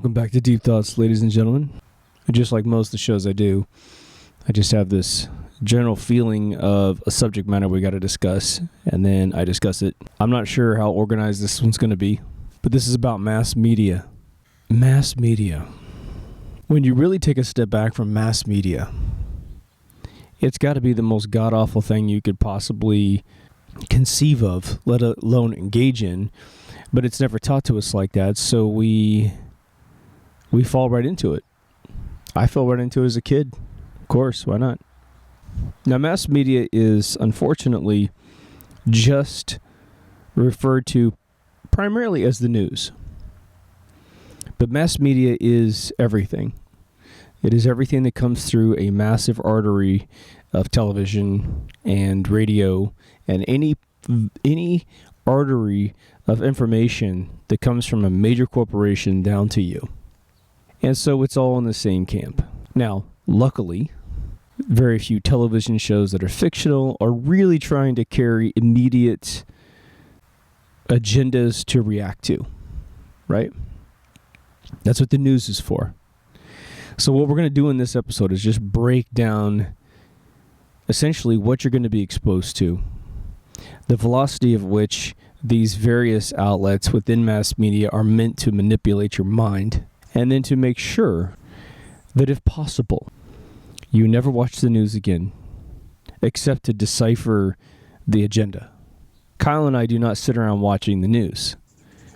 Welcome back to Deep Thoughts, ladies and gentlemen. Just like most of the shows I do, I just have this general feeling of a subject matter we got to discuss, and then I discuss it. I'm not sure how organized this one's going to be, but this is about mass media. Mass media. When you really take a step back from mass media, it's got to be the most god-awful thing you could possibly conceive of, let alone engage in, but it's never taught to us like that, so we fall right into it. I fell right into it as a kid. Of course, why not? Now, mass media is unfortunately just referred to primarily as the news. But mass media is everything. It is everything that comes through a massive artery of television and radio and any artery of information that comes from a major corporation down to you. And so it's all in the same camp. Now, luckily, very few television shows that are fictional are really trying to carry immediate agendas to react to, right? That's what the news is for. So what we're going to do in this episode is just break down essentially what you're going to be exposed to, the velocity of which these various outlets within mass media are meant to manipulate your mind, and then to make sure that if possible, you never watch the news again, except to decipher the agenda. Kyle and I do not sit around watching the news.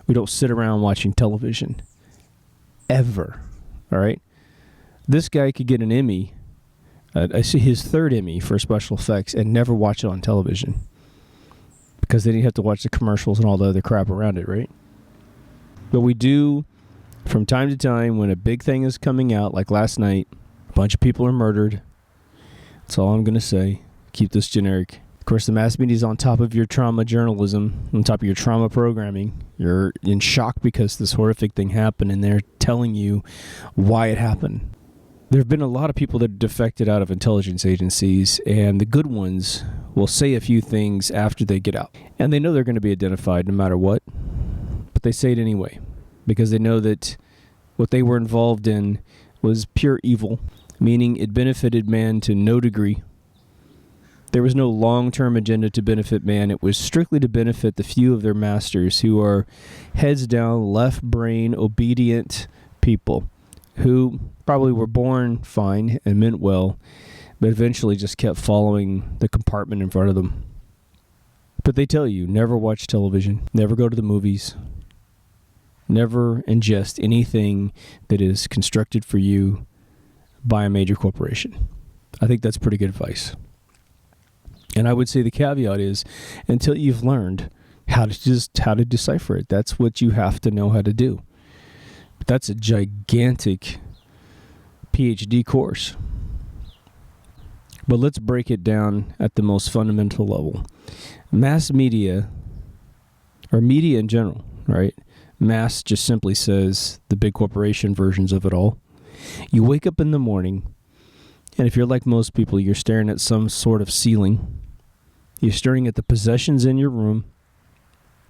We don't sit around watching television. Ever. All right? This guy could get an Emmy, I see his third Emmy for special effects, and never watch it on television. Because then you have to watch the commercials and all the other crap around it, right? But we do, from time to time, when a big thing is coming out, like last night, a bunch of people are murdered. That's all I'm going to say. Keep this generic. Of course, the mass media is on top of your trauma journalism, on top of your trauma programming. You're in shock because this horrific thing happened, and they're telling you why it happened. There have been a lot of people that defected out of intelligence agencies, and the good ones will say a few things after they get out. And they know they're going to be identified no matter what, but they say it anyway, because they know that what they were involved in was pure evil, meaning it benefited man to no degree. There was no long-term agenda to benefit man. It was strictly to benefit the few of their masters who are heads down, left brain, obedient people who probably were born fine and meant well, but eventually just kept following the compartment in front of them. But they tell you, never watch television, never go to the movies, never ingest anything that is constructed for you by a major corporation. I think that's pretty good advice. And I would say the caveat is, until you've learned how to decipher it, that's what you have to know how to do. But that's a gigantic PhD course. But let's break it down at the most fundamental level. Mass media, or media in general, right? Mass just simply says the big corporation versions of it all. You wake up in the morning, and if you're like most people, you're staring at some sort of ceiling. You're staring at the possessions in your room.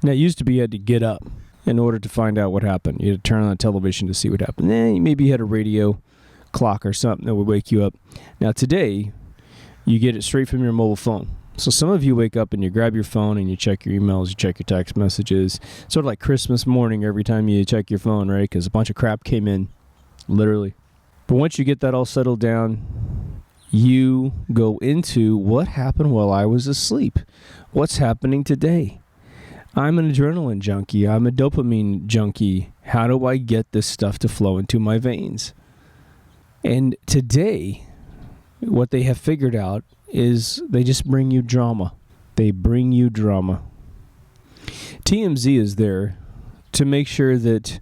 Now, it used to be you had to get up in order to find out what happened. You had to turn on the television to see what happened. Maybe you had a radio clock or something that would wake you up. Now, today, you get it straight from your mobile phone. So some of you wake up and you grab your phone and you check your emails, you check your text messages. Sort of like Christmas morning every time you check your phone, right? Because a bunch of crap came in, literally. But once you get that all settled down, you go into what happened while I was asleep. What's happening today? I'm an adrenaline junkie. I'm a dopamine junkie. How do I get this stuff to flow into my veins? And today, what they have figured out is they just bring you drama. They bring you drama. TMZ is there to make sure that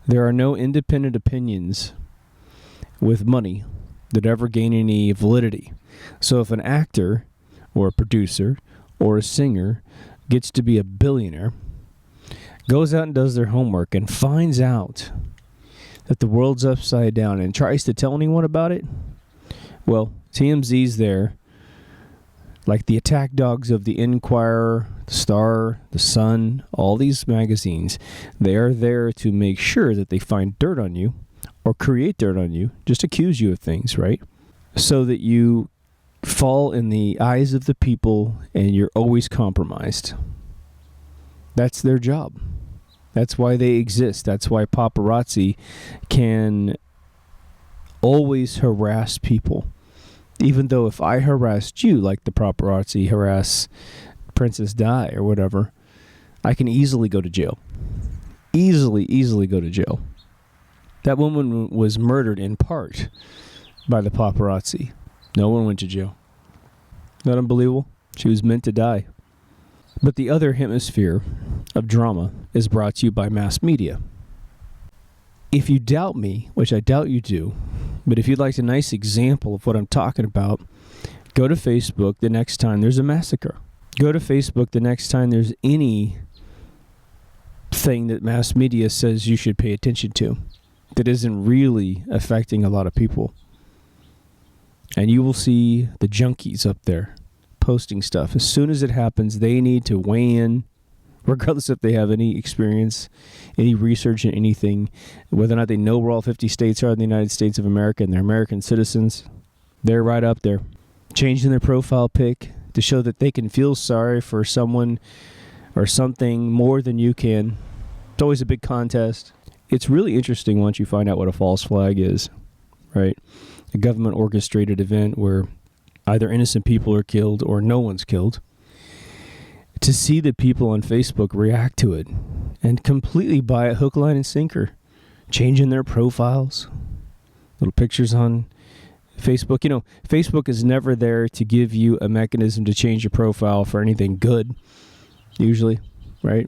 there are no independent opinions with money that ever gain any validity. So if an actor or a producer or a singer gets to be a billionaire, goes out and does their homework and finds out that the world's upside down and tries to tell anyone about it, well, TMZ's there Like the attack dogs of the Inquirer, the Star, the Sun, all these magazines, they are there to make sure that they find dirt on you or create dirt on you, just accuse you of things, right? So that you fall in the eyes of the people and you're always compromised. That's their job. That's why they exist. That's why paparazzi can always harass people. Even though if I harassed you like the paparazzi harass Princess Di or whatever, I can easily go to jail. Easily go to jail. That woman was murdered in part by the paparazzi. No one went to jail. Not unbelievable? She was meant to die. But the other hemisphere of drama is brought to you by mass media. If you doubt me, which I doubt you do, but if you'd like a nice example of what I'm talking about, go to Facebook the next time there's a massacre. Go to Facebook the next time there's any thing that mass media says you should pay attention to that isn't really affecting a lot of people. And you will see the junkies up there posting stuff. As soon as it happens, they need to weigh in, regardless if they have any experience, any research in anything, whether or not they know where all 50 states are in the United States of America and they're American citizens. They're right up there, changing their profile pic to show that they can feel sorry for someone or something more than you can. It's always a big contest. It's really interesting once you find out what a false flag is, right? A government orchestrated event where either innocent people are killed or no one's killed. To see the people on Facebook react to it and completely buy it hook, line, and sinker, changing their profiles, little pictures on Facebook. You know, Facebook is never there to give you a mechanism to change your profile for anything good, usually, right?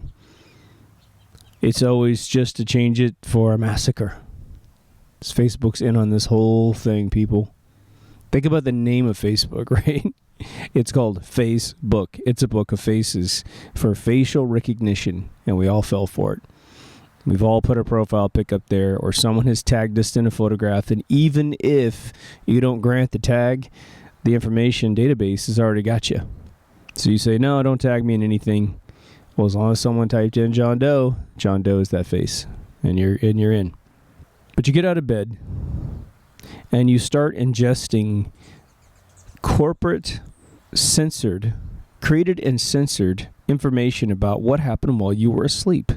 It's always just to change it for a massacre. Facebook's in on this whole thing, people. Think about the name of Facebook, right? It's called Facebook. It's a book of faces for facial recognition, and we all fell for it. We've all put our profile pic up there, or someone has tagged us in a photograph, and even if you don't grant the tag, the information database has already got you. So you say, no, don't tag me in anything. Well, as long as someone typed in John Doe is that face, and you're in. But you get out of bed, and you start ingesting corporate created and censored information about what happened while you were asleep.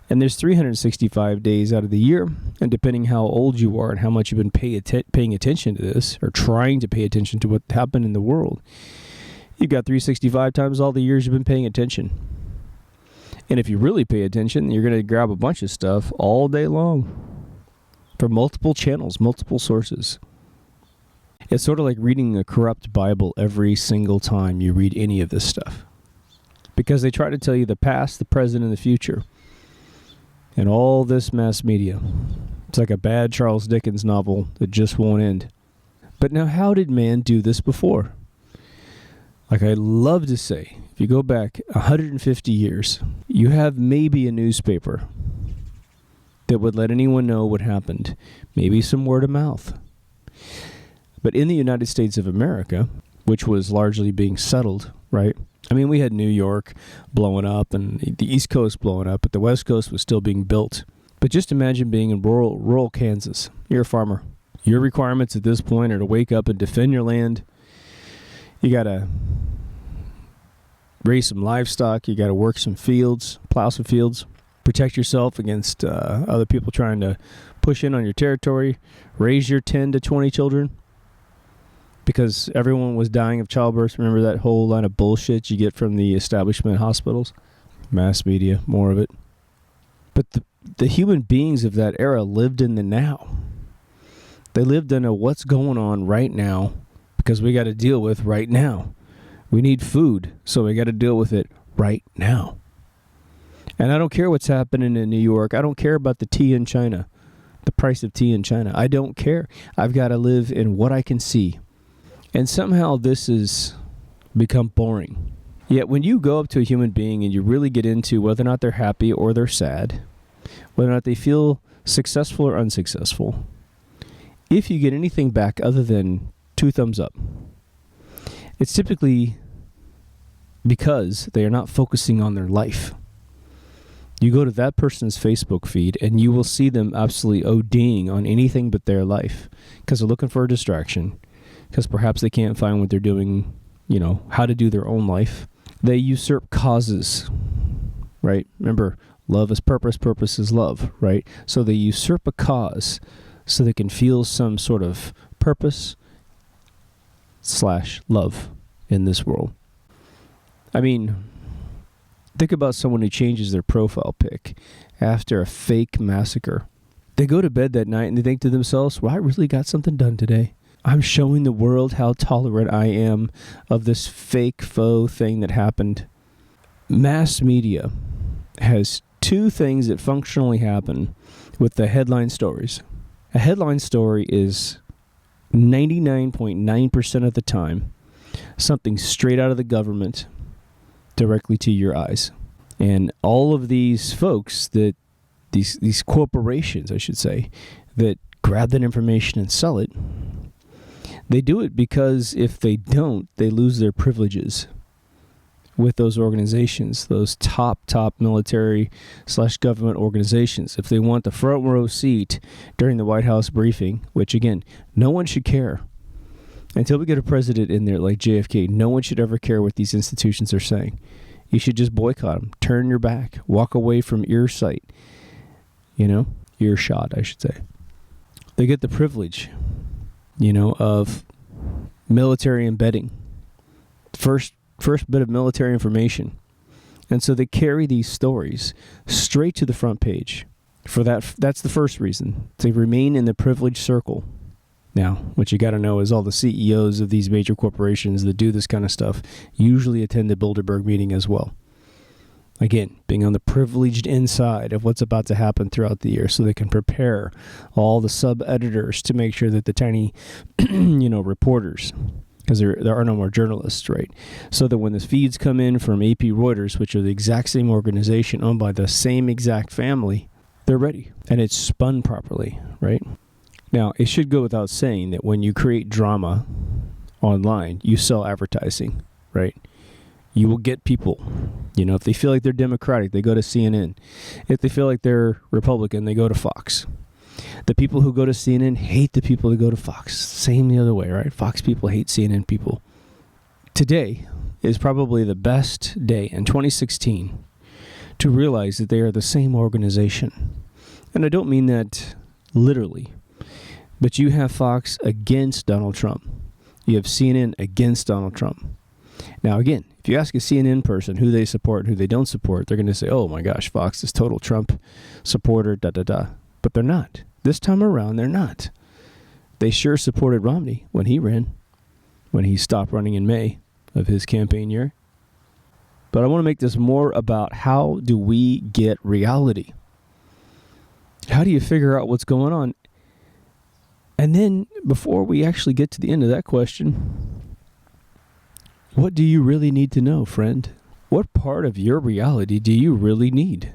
And there's 365 days out of the year, and depending how old you are and how much you've been paying attention to this, or trying to pay attention to what happened in the world, you've got 365 times all the years you've been paying attention. And if you really pay attention, you're going to grab a bunch of stuff all day long from multiple channels, multiple sources. It's sort of like reading a corrupt Bible every single time you read any of this stuff. Because they try to tell you the past, the present, and the future. And all this mass media. It's like a bad Charles Dickens novel that just won't end. But now, how did man do this before? Like I love to say, if you go back 150 years, you have maybe a newspaper that would let anyone know what happened. Maybe some word of mouth. But in the United States of America, which was largely being settled, right? I mean, we had New York blowing up and the East Coast blowing up, but the West Coast was still being built. But just imagine being in rural Kansas. You're a farmer. Your requirements at this point are to wake up and defend your land. You got to raise some livestock. You got to work some fields, plow some fields, protect yourself against other people trying to push in on your territory, raise your 10 to 20 children. Because everyone was dying of childbirth. Remember that whole line of bullshit you get from the establishment hospitals? Mass media, more of it. But the human beings of that era lived in the now. They lived in a what's going on right now because we got to deal with right now. We need food, so we got to deal with it right now. And I don't care what's happening in New York. I don't care about the tea in China, the price of tea in China. I don't care. I've got to live in what I can see. And somehow this has become boring. Yet when you go up to a human being and you really get into whether or not they're happy or they're sad, whether or not they feel successful or unsuccessful, if you get anything back other than 2 thumbs up, it's typically because they are not focusing on their life. You go to that person's Facebook feed and you will see them absolutely ODing on anything but their life because they're looking for a distraction, because perhaps they can't find what they're doing, how to do their own life. They usurp causes, right? Remember, love is purpose, purpose is love, right? So they usurp a cause so they can feel some sort of purpose / love in this world. I mean, think about someone who changes their profile pic after a fake massacre. They go to bed that night and they think to themselves, well, I really got something done today. I'm showing the world how tolerant I am of this fake faux thing that happened. Mass media has two things that functionally happen with the headline stories. A headline story is 99.9% of the time something straight out of the government directly to your eyes. And all of these folks these corporations, I should say, that grab that information and sell it, they do it because if they don't, they lose their privileges with those organizations, those top military / government organizations. If they want the front row seat during the White House briefing, which again, no one should care. Until we get a president in there like JFK, no one should ever care what these institutions are saying. You should just boycott them, turn your back, walk away from earsight, earshot, I should say. They get the privilege, of military embedding. First bit of military information. And so they carry these stories straight to the front page. That's the first reason. They remain in the privileged circle. Now, what you got to know is all the CEOs of these major corporations that do this kind of stuff usually attend the Bilderberg meeting as well. Again, being on the privileged inside of what's about to happen throughout the year so they can prepare all the sub-editors to make sure that the tiny, reporters, because there are no more journalists, right? So that when the feeds come in from AP Reuters, which are the exact same organization owned by the same exact family, they're ready. And it's spun properly, right? Now, it should go without saying that when you create drama online, you sell advertising, right? You will get people. If they feel like they're Democratic, they go to CNN. If they feel like they're Republican, they go to Fox. The people who go to CNN hate the people who go to Fox. Same the other way, right? Fox people hate CNN people. Today is probably the best day in 2016 to realize that they are the same organization. And I don't mean that literally. But you have Fox against Donald Trump. You have CNN against Donald Trump. Now, again, if you ask a CNN person who they support and who they don't support, they're going to say, oh my gosh, Fox is total Trump supporter, But they're not. This time around, they're not. They sure supported Romney when he ran, when he stopped running in May of his campaign year. But I want to make this more about how do we get reality? How do you figure out what's going on? And then, before we actually get to the end of that question, what do you really need to know, friend? What part of your reality do you really need?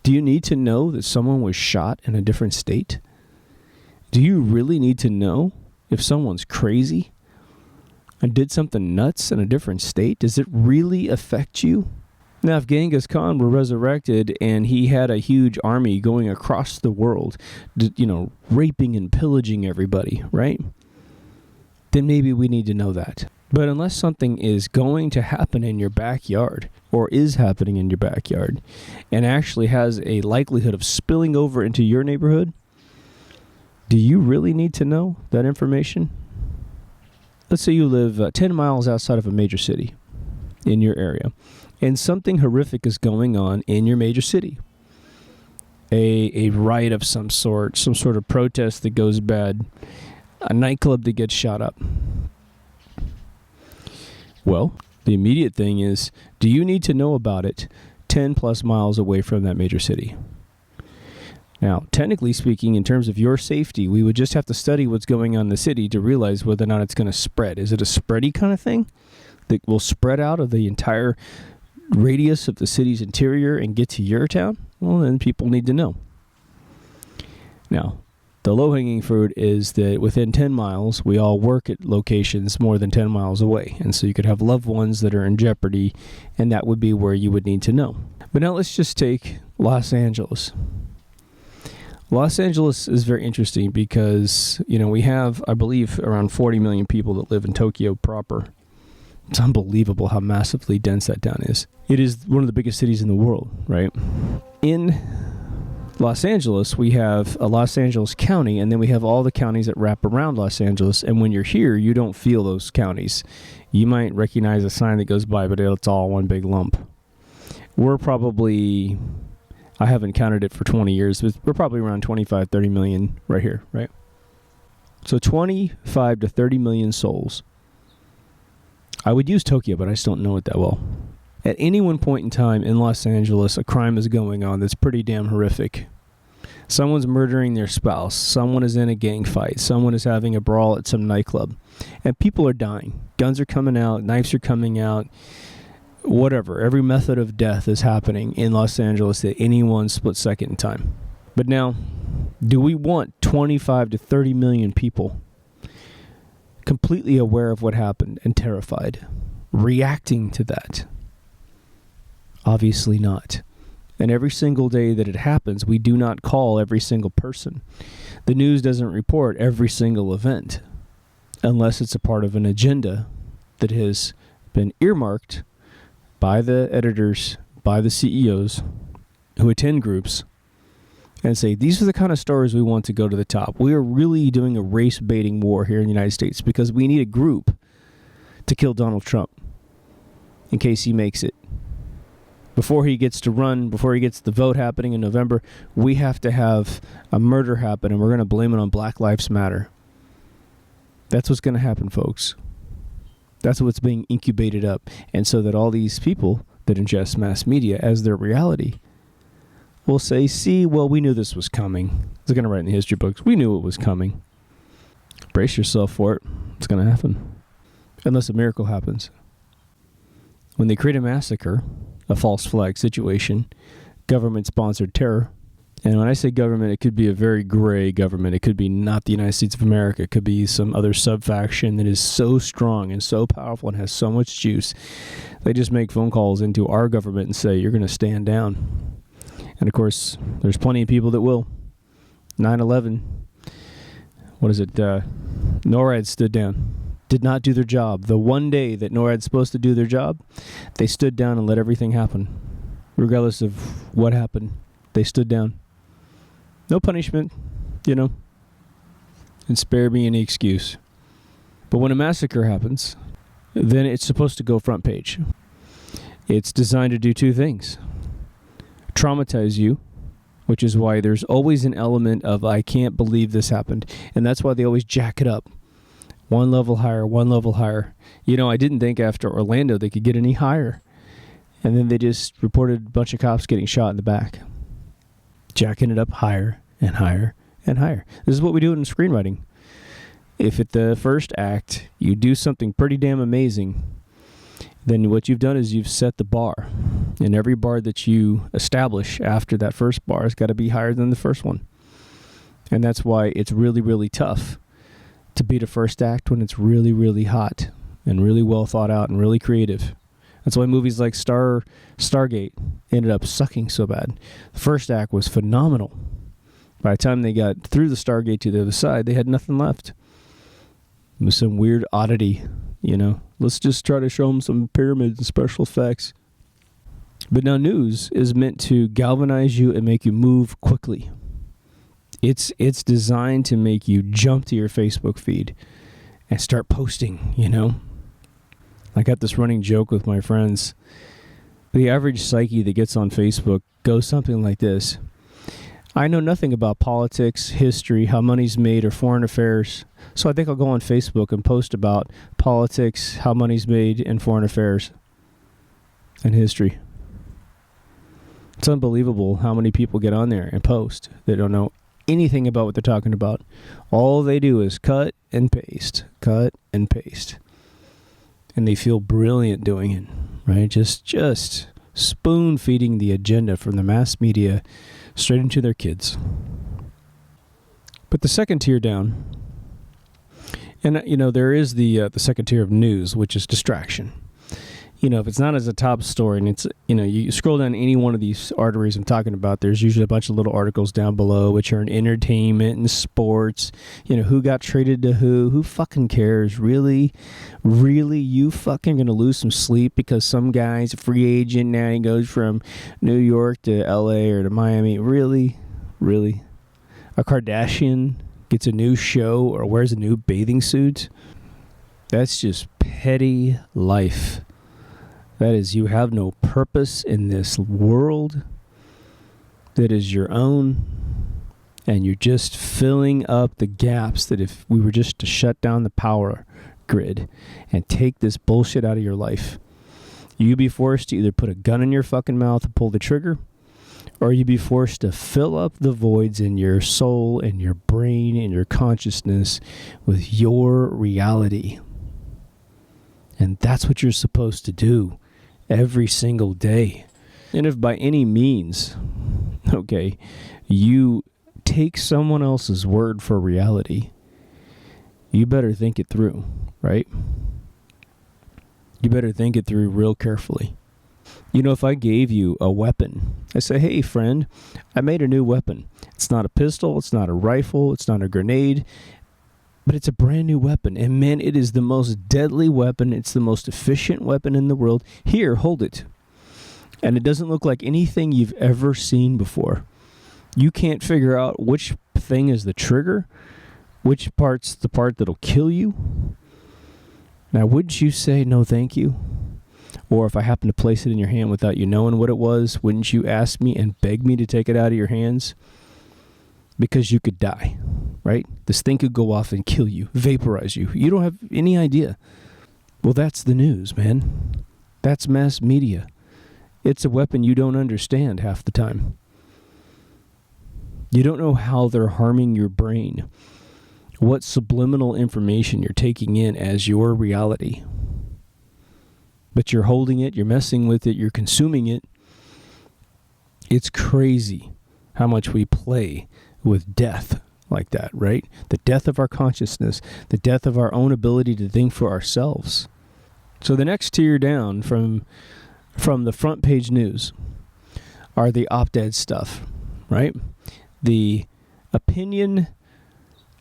Do you need to know that someone was shot in a different state? Do you really need to know if someone's crazy and did something nuts in a different state? Does it really affect you? Now, if Genghis Khan were resurrected and he had a huge army going across the world, raping and pillaging everybody, right? Then maybe we need to know that. But unless something is going to happen in your backyard or is happening in your backyard and actually has a likelihood of spilling over into your neighborhood, do you really need to know that information? Let's say you live 10 miles outside of a major city in your area, and something horrific is going on in your major city. A riot of some sort of protest that goes bad, a nightclub that gets shot up. Well, the immediate thing is, do you need to know about it 10 plus miles away from that major city? Now, technically speaking, in terms of your safety, we would just have to study what's going on in the city to realize whether or not it's going to spread. Is it a spready kind of thing that will spread out of the entire radius of the city's interior and get to your town? Well, then people need to know. Now, The low-hanging fruit is that within 10 miles, we all work at locations more than 10 miles away. And so you could have loved ones that are in jeopardy, and that would be where you would need to know. But now let's just take Los Angeles. Los Angeles is very interesting because, we have, I believe, around 40 million people that live in Tokyo proper. It's unbelievable how massively dense that town is. It is one of the biggest cities in the world, right? In Los Angeles, we have a Los Angeles County, and then we have all the counties that wrap around Los Angeles. And when you're here, you don't feel those counties. You might recognize a sign that goes by, but it's all one big lump. We're probably, I haven't counted it for 20 years, but we're probably around 25, 30 million right here, right? So 25 to 30 million souls. I would use Tokyo, but I just don't know it that well. At any one point in time in Los Angeles, a crime is going on that's pretty damn horrific. Someone's murdering their spouse. Someone is in a gang fight. Someone is having a brawl at some nightclub. And people are dying. Guns are coming out. Knives are coming out. Whatever. Every method of death is happening in Los Angeles at any one split second in time. But now, do we want 25 to 30 million people completely aware of what happened and terrified, reacting to that? Obviously not. And every single day that it happens, we do not call every single person. The news doesn't report every single event unless it's a part of an agenda that has been earmarked by the editors, by the CEOs who attend groups and say, these are the kind of stories we want to go to the top. We are really doing a race-baiting war here in the United States because we need a group to kill Donald Trump in case he makes it. Before he gets to run, before he gets the vote happening in November, we have to have a murder happen, and we're going to blame it on Black Lives Matter. That's what's going to happen, folks. That's what's being incubated up. And so that all these people that ingest mass media as their reality will say, see, well, we knew this was coming. It's going to write in the history books. We knew it was coming. Brace yourself for it. It's going to happen. Unless a miracle happens. When they create a massacre, a false flag situation, government-sponsored terror. And when I say government, it could be a very gray government. It could be not the United States of America. It could be some other sub-faction that is so strong and so powerful and has so much juice. They just make phone calls into our government and say, you're going to stand down. And, of course, there's plenty of people that will. 9/11, NORAD stood down. Did not do their job. The one day that NORAD's supposed to do their job, they stood down and let everything happen. Regardless of what happened, they stood down. No punishment, and spare me any excuse. But when a massacre happens, then it's supposed to go front page. It's designed to do two things. Traumatize you, which is why there's always an element of, I can't believe this happened. And that's why they always jack it up. One level higher, one level higher. I didn't think after Orlando they could get any higher. And then they just reported a bunch of cops getting shot in the back. Jacking it up higher and higher and higher. This is what we do in screenwriting. If at the first act you do something pretty damn amazing, then what you've done is you've set the bar. And every bar that you establish after that first bar has got to be higher than the first one. And that's why it's really, really tough to beat a first act when it's really, really hot and really well thought out and really creative. That's why movies like Stargate ended up sucking so bad. The first act was phenomenal. By the time they got through the Stargate to the other side, they had nothing left. It was some weird oddity, Let's just try to show them some pyramids and special effects. But now news is meant to galvanize you and make you move quickly. It's designed to make you jump to your Facebook feed and start posting, I got this running joke with my friends. The average psyche that gets on Facebook goes something like this. I know nothing about politics, history, how money's made, or foreign affairs, so I think I'll go on Facebook and post about politics, how money's made, and foreign affairs, and history. It's unbelievable how many people get on there and post. They don't know anything about what they're talking about. All they do is cut and paste. And they feel brilliant doing it, right? Just spoon-feeding the agenda from the mass media straight into their kids. But the second tier down, and there is the second tier of news, which is distraction. If it's not as a top story, and it's, you scroll down any one of these arteries I'm talking about, there's usually a bunch of little articles down below, which are in entertainment and sports. Who got traded to who fucking cares? Really, you fucking gonna lose some sleep because some guy's a free agent now, he goes from New York to LA or to Miami? Really? A Kardashian gets a new show or wears a new bathing suit? That's just petty life. That is, you have no purpose in this world that is your own, and you're just filling up the gaps that if we were just to shut down the power grid and take this bullshit out of your life, you'd be forced to either put a gun in your fucking mouth and pull the trigger, or you'd be forced to fill up the voids in your soul and your brain and your consciousness with your reality. And that's what you're supposed to do every single day. And if by any means, you take someone else's word for reality, you better think it through, right? You better think it through real carefully. If I gave you a weapon, I say, hey, friend, I made a new weapon. It's not a pistol, it's not a rifle, it's not a grenade, but it's a brand new weapon. And man, it is the most deadly weapon. It's the most efficient weapon in the world. Here, hold it. And it doesn't look like anything you've ever seen before. You can't figure out which thing is the trigger, which part's the part that'll kill you. Now, wouldn't you say no thank you? Or if I happen to place it in your hand without you knowing what it was, wouldn't you ask me and beg me to take it out of your hands? Because you could die, right? This thing could go off and kill you, vaporize you. You don't have any idea. Well, that's the news, man. That's mass media. It's a weapon you don't understand half the time. You don't know how they're harming your brain, what subliminal information you're taking in as your reality. But you're holding it, you're messing with it, you're consuming it. It's crazy how much we play with death like that, right? The death of our consciousness, the death of our own ability to think for ourselves. So the next tier down from the front page news are the op-ed stuff, right? The opinion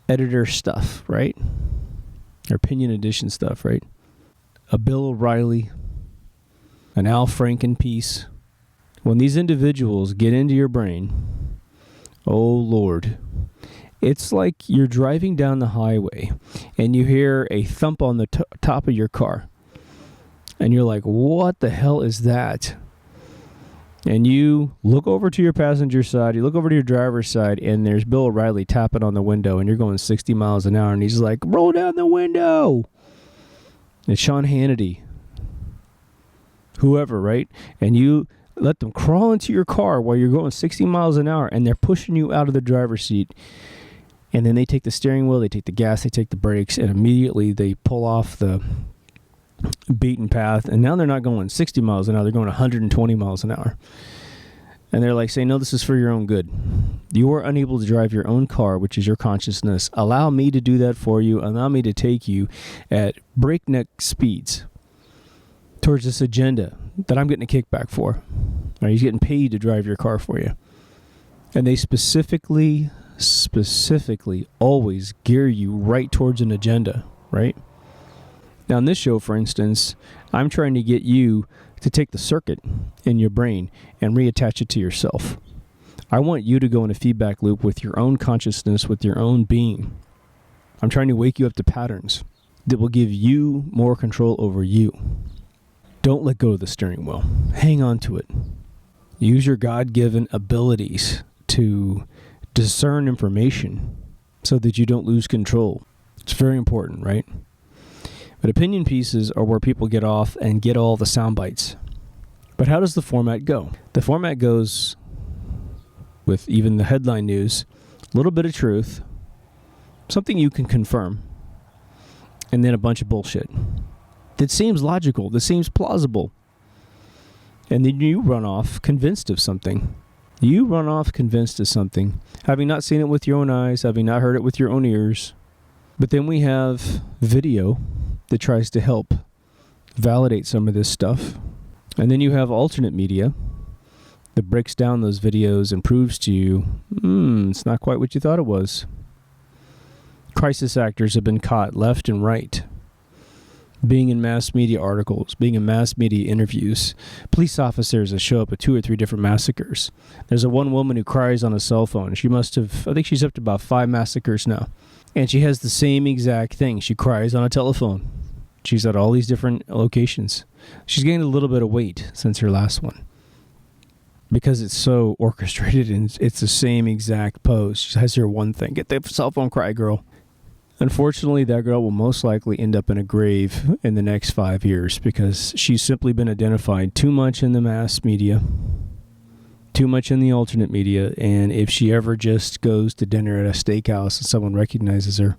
editor stuff, right? Or opinion edition stuff, right? A Bill O'Reilly, an Al Franken piece. When these individuals get into your brain, oh Lord, it's like you're driving down the highway and you hear a thump on the top of your car. And you're like, what the hell is that? And you look over to your passenger side, you look over to your driver's side, and there's Bill O'Reilly tapping on the window, and you're going 60 miles an hour, and he's like, roll down the window. It's Sean Hannity, whoever, right? And you let them crawl into your car while you're going 60 miles an hour, and they're pushing you out of the driver's seat. And then they take the steering wheel, they take the gas, they take the brakes, and immediately they pull off the beaten path, and now they're not going 60 miles an hour, they're going 120 miles an hour. And they're like saying, no, this is for your own good. You are unable to drive your own car, which is your consciousness. Allow me to do that for you. Allow me to take you at breakneck speeds towards this agenda that I'm getting a kickback for. Or he's getting paid to drive your car for you. And they specifically always gear you right towards an agenda, right? Now, in this show, for instance, I'm trying to get you to take the circuit in your brain and reattach it to yourself. I want you to go in a feedback loop with your own consciousness, with your own being. I'm trying to wake you up to patterns that will give you more control over you. Don't let go of the steering wheel. Hang on to it. Use your God-given abilities to discern information so that you don't lose control. It's very important, right? But opinion pieces are where people get off and get all the sound bites. But how does the format go? The format goes with even the headline news, a little bit of truth, something you can confirm, and then a bunch of bullshit that seems logical, that seems plausible. And then you run off convinced of something. You run off convinced of something, having not seen it with your own eyes, having not heard it with your own ears. But then we have video that tries to help validate some of this stuff. And then you have alternate media that breaks down those videos and proves to you, it's not quite what you thought it was. Crisis actors have been caught left and right, being in mass media articles, being in mass media interviews. Police officers that show up at 2 or 3 different massacres. There's a one woman who cries on a cell phone. She must have, I think she's up to about 5 massacres now. And she has the same exact thing. She cries on a telephone. She's at all these different locations. She's gained a little bit of weight since her last one, because it's so orchestrated and it's the same exact pose. She has her one thing. Get the cell phone, cry girl. Unfortunately, that girl will most likely end up in a grave in the next 5 years because she's simply been identified too much in the mass media, too much in the alternate media, and if she ever just goes to dinner at a steakhouse and someone recognizes her,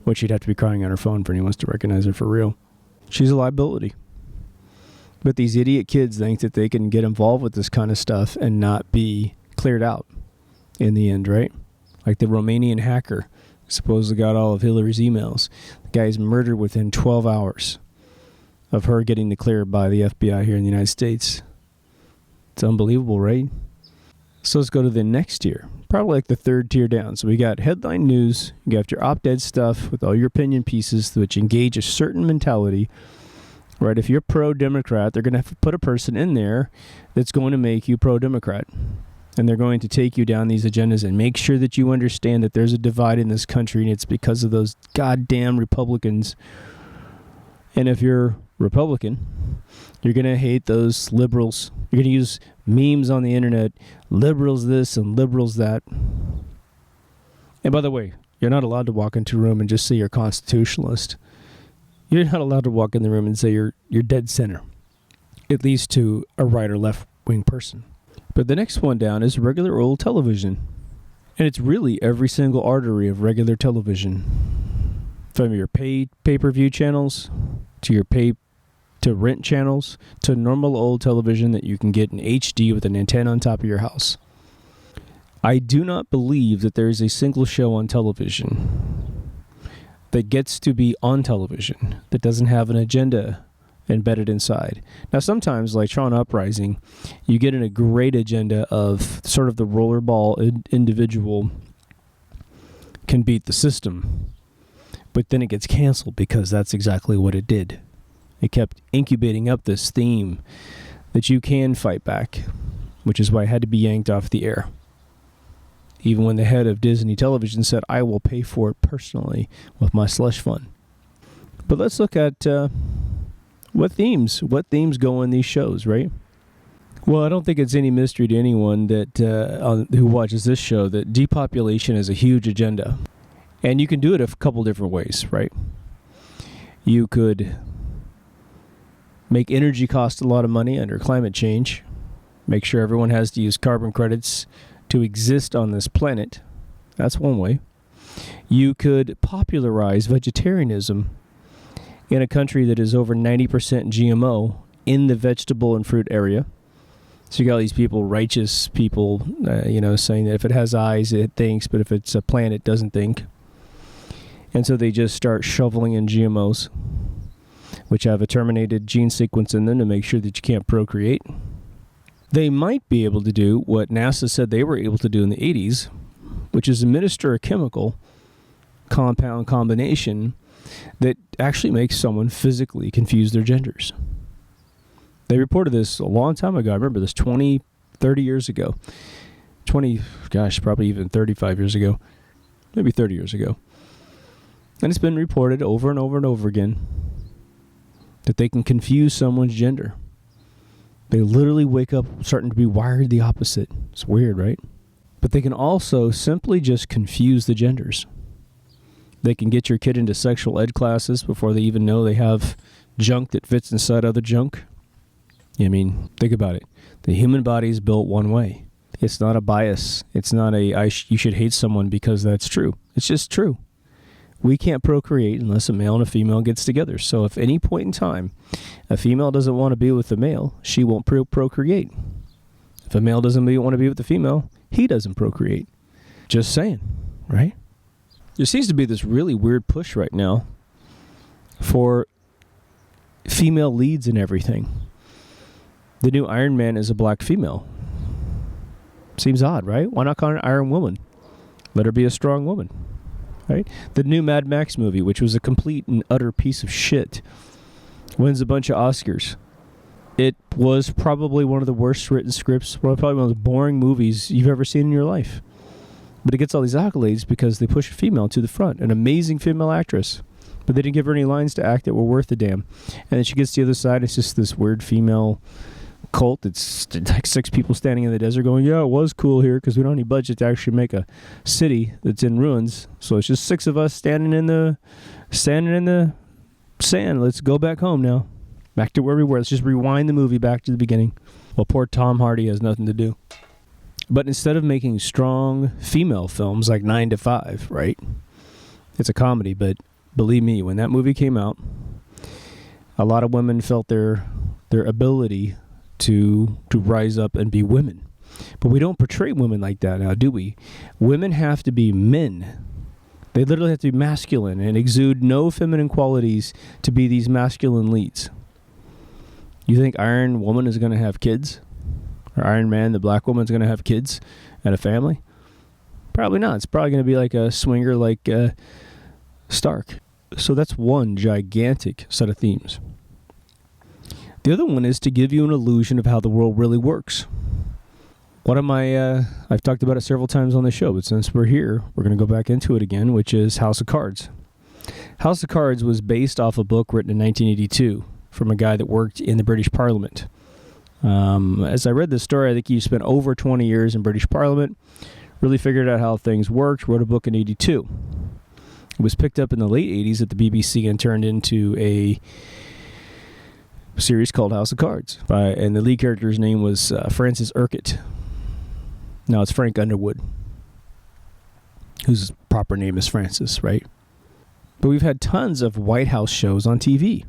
well, she'd have to be crying on her phone for anyone to recognize her for real. She's a liability. But these idiot kids think that they can get involved with this kind of stuff and not be cleared out in the end, right? Like the Romanian hacker supposedly got all of Hillary's emails. The guy's murdered within 12 hours of her getting declared by the FBI here in the United States. It's unbelievable, right? So let's go to the next tier, probably like the 3rd tier down. So we got headline news, you got your op-ed stuff with all your opinion pieces which engage a certain mentality, right? If you're pro-Democrat, they're going to have to put a person in there that's going to make you pro-Democrat. And they're going to take you down these agendas and make sure that you understand that there's a divide in this country and it's because of those goddamn Republicans. And if you're Republican, you're going to hate those liberals. You're going to use memes on the internet, liberals this and liberals that. And by the way, you're not allowed to walk into a room and just say you're constitutionalist. You're not allowed to walk in the room and say you're dead center, at least to a right or left wing person. But the next one down is regular old television. And it's really every single artery of regular television. From your paid pay-per-view channels, to your pay-to-rent channels, to normal old television that you can get in HD with an antenna on top of your house. I do not believe that there is a single show on television that gets to be on television that doesn't have an agenda embedded inside. Now, sometimes, like Tron Uprising, you get in a great agenda of sort of the rollerball individual can beat the system, but then it gets canceled because that's exactly what it did. It kept incubating up this theme that you can fight back, which is why it had to be yanked off the air. Even when the head of Disney Television said, I will pay for it personally with my slush fund. But let's look at what themes go in these shows, right? Well, I don't think it's any mystery to anyone that who watches this show that depopulation is a huge agenda. And you can do it a couple different ways, right? You could make energy cost a lot of money under climate change, make sure everyone has to use carbon credits to exist on this planet. That's one way. You could popularize vegetarianism in a country that is over 90% GMO in the vegetable and fruit area. So you got all these people, righteous people, saying that if it has eyes, it thinks, but if it's a plant, it doesn't think. And so they just start shoveling in GMOs, which have a terminated gene sequence in them to make sure that you can't procreate. They might be able to do what NASA said they were able to do in the 80s, which is administer a chemical compound combination that actually makes someone physically confuse their genders. They reported this a long time ago. I remember this 20, 30 years ago. Probably even 35 years ago. Maybe 30 years ago. And it's been reported over and over and over again that they can confuse someone's gender. They literally wake up starting to be wired the opposite. It's weird, right? But they can also simply just confuse the genders. They can get your kid into sexual ed classes before they even know they have junk that fits inside other junk. I mean, think about it. The human body is built one way. It's not a bias. It's not you should hate someone because that's true. It's just true. We can't procreate unless a male and a female gets together. So if at any point in time a female doesn't want to be with the male, she won't procreate. If a male doesn't want to be with the female, he doesn't procreate. Just saying, right? There seems to be this really weird push right now for female leads and everything. The new Iron Man is a black female. Seems odd, right? Why not call her an Iron Woman? Let her be a strong woman, right? The new Mad Max movie, which was a complete and utter piece of shit, wins a bunch of Oscars. It was probably one of the worst written scripts, probably one of the most boring movies you've ever seen in your life. But it gets all these accolades because they push a female to the front, an amazing female actress. But they didn't give her any lines to act that were worth a damn. And then she gets to the other side, it's just this weird female cult. It's like 6 people standing in the desert going, yeah, it was cool here because we don't have any budget to actually make a city that's in ruins. So it's just 6 of us standing in the sand. Let's go back home now. Back to where we were. Let's just rewind the movie back to the beginning. Well, poor Tom Hardy has nothing to do. But instead of making strong female films like 9 to 5, right? It's a comedy, but believe me, when that movie came out, a lot of women felt their ability to rise up and be women. But we don't portray women like that now, do we? Women have to be men. They literally have to be masculine and exude no feminine qualities to be these masculine leads. You think Iron Woman is going to have kids? Or Iron Man, the black woman, is going to have kids and a family? Probably not. It's probably going to be like a swinger like Stark. So that's one gigantic set of themes. The other one is to give you an illusion of how the world really works. One of my, I've talked about it several times on the show, but since we're here, we're going to go back into it again, which is House of Cards. House of Cards was based off a book written in 1982 from a guy that worked in the British Parliament. As I read this story, I think he spent over 20 years in British Parliament, really figured out how things worked, wrote a book in 82. It was picked up in the late 80s at the BBC and turned into a series called House of Cards. And the lead character's name was Francis Urquhart. Now it's Frank Underwood, whose proper name is Francis, right? But we've had tons of White House shows on TV.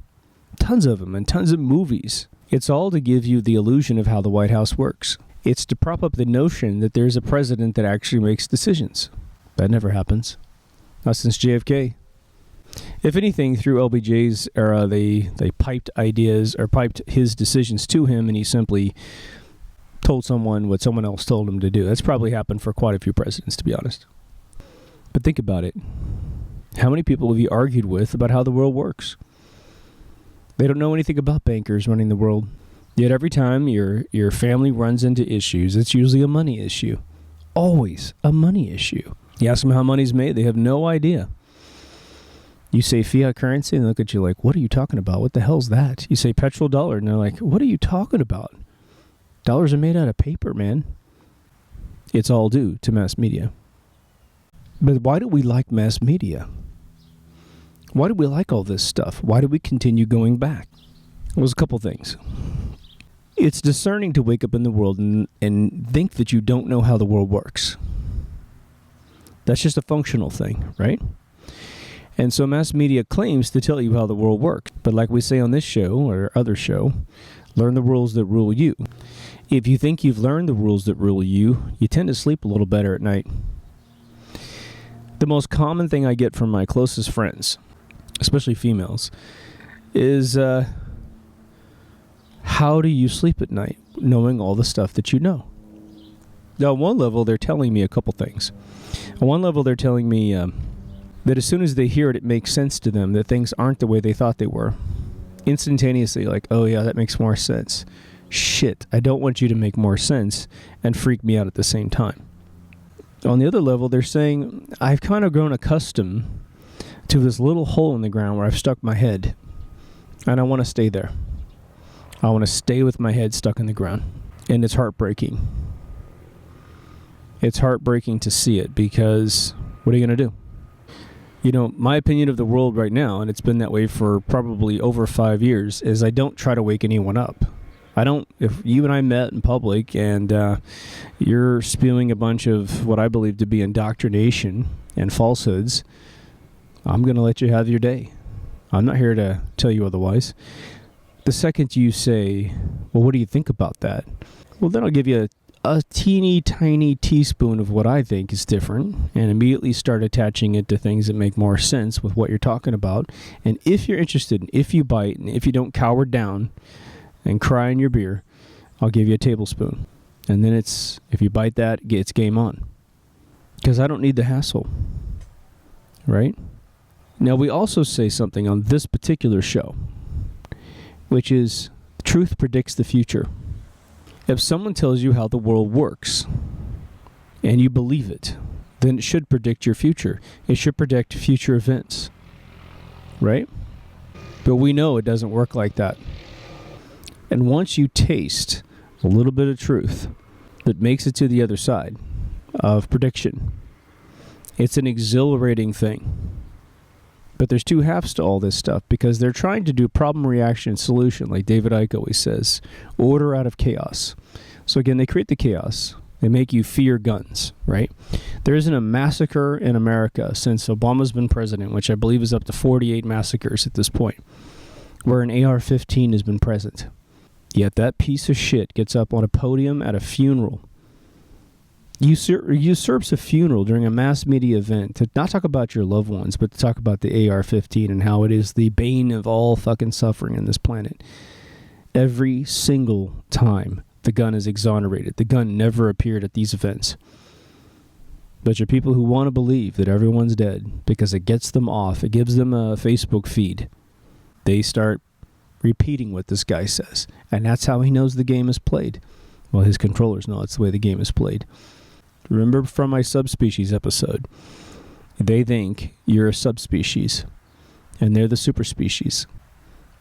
Tons of them, and tons of movies. It's all to give you the illusion of how the White House works. It's to prop up the notion that there's a president that actually makes decisions. That never happens. Not since JFK. If anything, through LBJ's era, they piped ideas or piped his decisions to him, and he simply told someone what someone else told him to do. That's probably happened for quite a few presidents, to be honest. But think about it. How many people have you argued with about how the world works? They don't know anything about bankers running the world. Yet every time your family runs into issues, it's usually a money issue. Always a money issue. You ask them how money's made, they have no idea. You say fiat currency, and they look at you like, what are you talking about? What the hell's that? You say petrodollar, and they're like, what are you talking about? Dollars are made out of paper, man. It's all due to mass media. But why do we like mass media? Why do we like all this stuff? Why do we continue going back? Well, there's a couple things. It's discerning to wake up in the world and think that you don't know how the world works. That's just a functional thing, right? And so mass media claims to tell you how the world works. But like we say on this show or other show, learn the rules that rule you. If you think you've learned the rules that rule you, you tend to sleep a little better at night. The most common thing I get from my closest friends, especially females, is how do you sleep at night knowing all the stuff that you know? Now, on one level, they're telling me a couple things. On one level, they're telling me that as soon as they hear it, it makes sense to them, that things aren't the way they thought they were. Instantaneously, like, oh yeah, that makes more sense. Shit, I don't want you to make more sense and freak me out at the same time. On the other level, they're saying, I've kind of grown accustomed to this little hole in the ground where I've stuck my head, and I want to stay there. I want to stay with my head stuck in the ground, and it's heartbreaking. It's heartbreaking to see it, because what are you going to do? You know, my opinion of the world right now, and it's been that way for probably over 5 years, is I don't try to wake anyone up. I don't, if you and I met in public and you're spewing a bunch of what I believe to be indoctrination and falsehoods, I'm going to let you have your day. I'm not here to tell you otherwise. The second you say, well, what do you think about that? Well, then I'll give you a teeny tiny teaspoon of what I think is different and immediately start attaching it to things that make more sense with what you're talking about. And if you're interested, and if you bite, and if you don't cower down and cry in your beer, I'll give you a tablespoon. And then if you bite that, it's game on. Because I don't need the hassle. Right? Now, we also say something on this particular show, which is truth predicts the future. If someone tells you how the world works and you believe it, then it should predict your future. It should predict future events. Right? But we know it doesn't work like that. And once you taste a little bit of truth that makes it to the other side of prediction, it's an exhilarating thing. But there's two halves to all this stuff because they're trying to do problem, reaction, and solution, like David Icke always says. Order out of chaos. So again, they create the chaos. They make you fear guns, right? There isn't a massacre in America since Obama's been president, which I believe is up to 48 massacres at this point, where an AR-15 has been present. Yet that piece of shit gets up on a podium at a funeral, usurps a funeral during a mass media event to not talk about your loved ones, but to talk about the AR-15 and how it is the bane of all fucking suffering on this planet. Every single time the gun is exonerated. The gun never appeared at these events. But you're people who want to believe that everyone's dead because it gets them off. It gives them a Facebook feed. They start repeating what this guy says. And that's how he knows the game is played. Well, his controllers know it's the way the game is played. Remember from my subspecies episode, they think you're a subspecies, and they're the superspecies.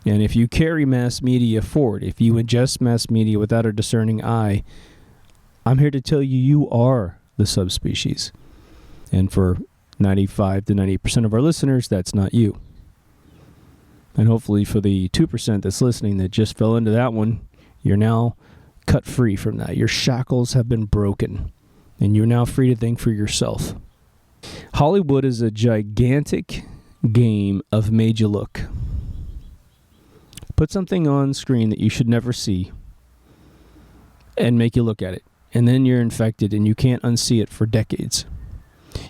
And if you carry mass media forward, if you ingest mass media without a discerning eye, I'm here to tell you, you are the subspecies. And for 95 to 90% of our listeners, that's not you. And hopefully for the 2% that's listening that just fell into that one, you're now cut free from that. Your shackles have been broken. And you're now free to think for yourself. Hollywood is a gigantic game of made you look. Put something on screen that you should never see and make you look at it. And then you're infected and you can't unsee it for decades.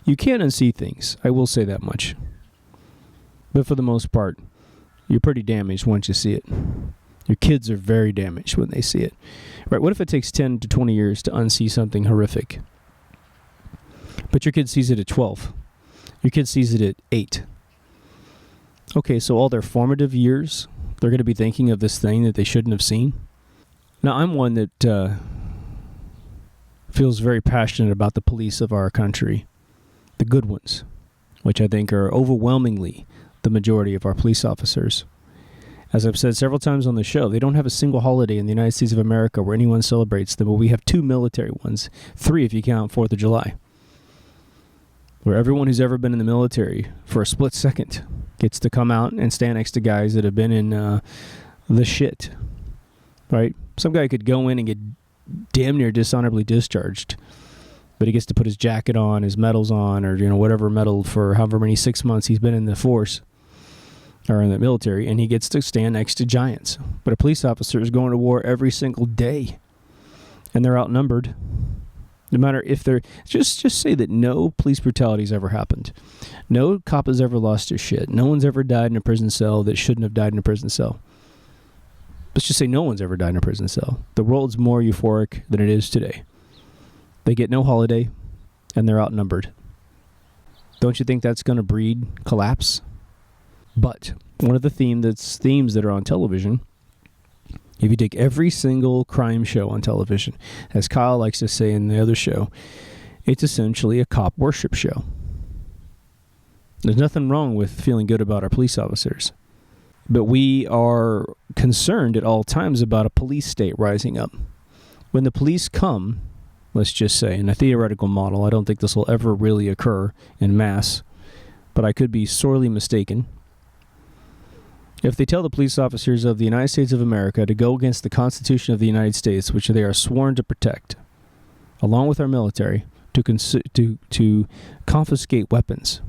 You can't unsee things, I will say that much. But for the most part, you're pretty damaged once you see it. Your kids are very damaged when they see it. Right? What if it takes 10 to 20 years to unsee something horrific? But your kid sees it at 12. Your kid sees it at 8. Okay, so all their formative years, they're going to be thinking of this thing that they shouldn't have seen. Now, I'm one that feels very passionate about the police of our country. The good ones, which I think are overwhelmingly the majority of our police officers. As I've said several times on the show, they don't have a single holiday in the United States of America where anyone celebrates them, but we have 2 military ones, 3 if you count 4th of July, where everyone who's ever been in the military for a split second gets to come out and stand next to guys that have been in the shit, right? Some guy could go in and get damn near dishonorably discharged, but he gets to put his jacket on, his medals on, or whatever medal for however many 6 months he's been in the force or in the military, and he gets to stand next to giants. But a police officer is going to war every single day, and they're outnumbered. No matter if they're... Just say that no police brutality has ever happened. No cop has ever lost his shit. No one's ever died in a prison cell that shouldn't have died in a prison cell. Let's just say no one's ever died in a prison cell. The world's more euphoric than it is today. They get no holiday, and they're outnumbered. Don't you think that's going to breed collapse? But one of the themes that are on television, if you take every single crime show on television, as Kyle likes to say in the other show, it's essentially a cop worship show. There's nothing wrong with feeling good about our police officers. But we are concerned at all times about a police state rising up. When the police come, let's just say, in a theoretical model, I don't think this will ever really occur in mass, but I could be sorely mistaken. If they tell the police officers of the United States of America to go against the Constitution of the United States, which they are sworn to protect, along with our military, to confiscate weapons,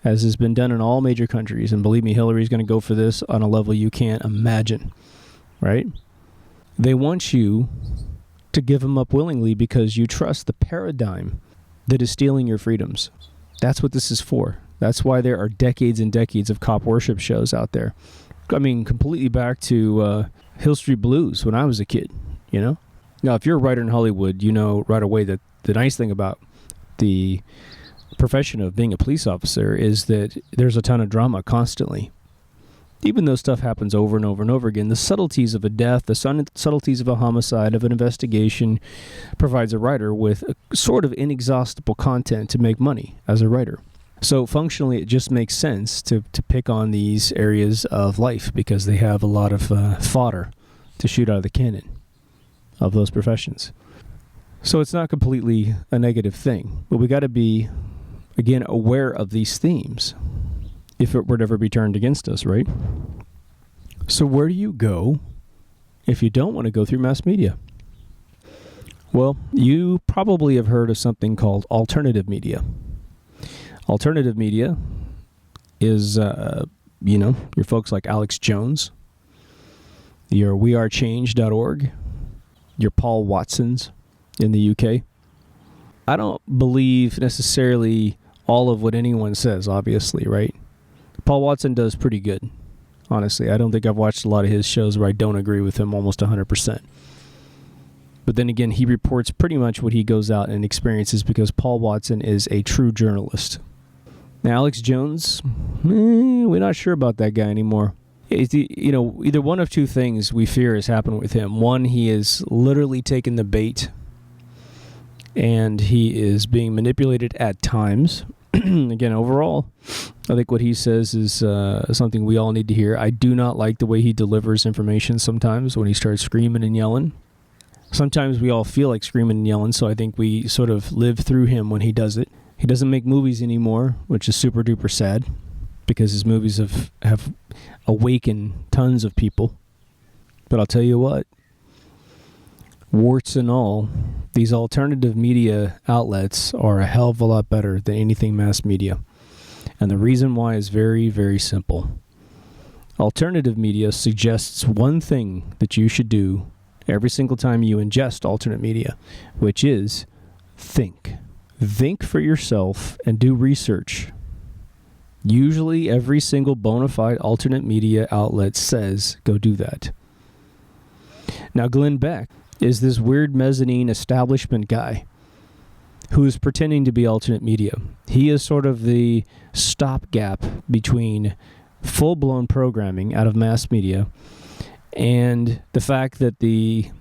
as has been done in all major countries, and believe me, Hillary's going to go for this on a level you can't imagine, right? They want you to give them up willingly because you trust the paradigm that is stealing your freedoms. That's what this is for. That's why there are decades and decades of cop worship shows out there. I mean, completely back to Hill Street Blues when I was a kid, you know? Now, if you're a writer in Hollywood, you know right away that the nice thing about the profession of being a police officer is that there's a ton of drama constantly. Even though stuff happens over and over and over again, the subtleties of a death, the subtleties of a homicide, of an investigation, provides a writer with a sort of inexhaustible content to make money as a writer. So functionally, it just makes sense to pick on these areas of life because they have a lot of fodder to shoot out of the cannon of those professions. So it's not completely a negative thing, but we got to be, again, aware of these themes if it were to ever be turned against us, right? So where do you go if you don't want to go through mass media? Well, you probably have heard of something called alternative media. Alternative media is, your folks like Alex Jones, your wearechange.org, your Paul Watsons in the UK. I don't believe necessarily all of what anyone says, obviously, right? Paul Watson does pretty good, honestly. I don't think I've watched a lot of his shows where I don't agree with him almost 100%. But then again, he reports pretty much what he goes out and experiences because Paul Watson is a true journalist. Now, Alex Jones, we're not sure about that guy anymore. Either one of two things we fear has happened with him. One, he is literally taken the bait, and he is being manipulated at times. Again, overall, I think what he says is something we all need to hear. I do not like the way he delivers information sometimes when he starts screaming and yelling. Sometimes we all feel like screaming and yelling, so I think we sort of live through him when he does it. He doesn't make movies anymore, which is super duper sad because his movies have awakened tons of people. But I'll tell you what, warts and all, these alternative media outlets are a hell of a lot better than anything mass media. And the reason why is very, very simple. Alternative media suggests one thing that you should do every single time you ingest alternate media, which is think. Think for yourself and do research. Usually every single bona fide alternate media outlet says go do that. Now, Glenn Beck is this weird mezzanine establishment guy who is pretending to be alternate media. He is sort of the stopgap between full-blown programming out of mass media and the fact that the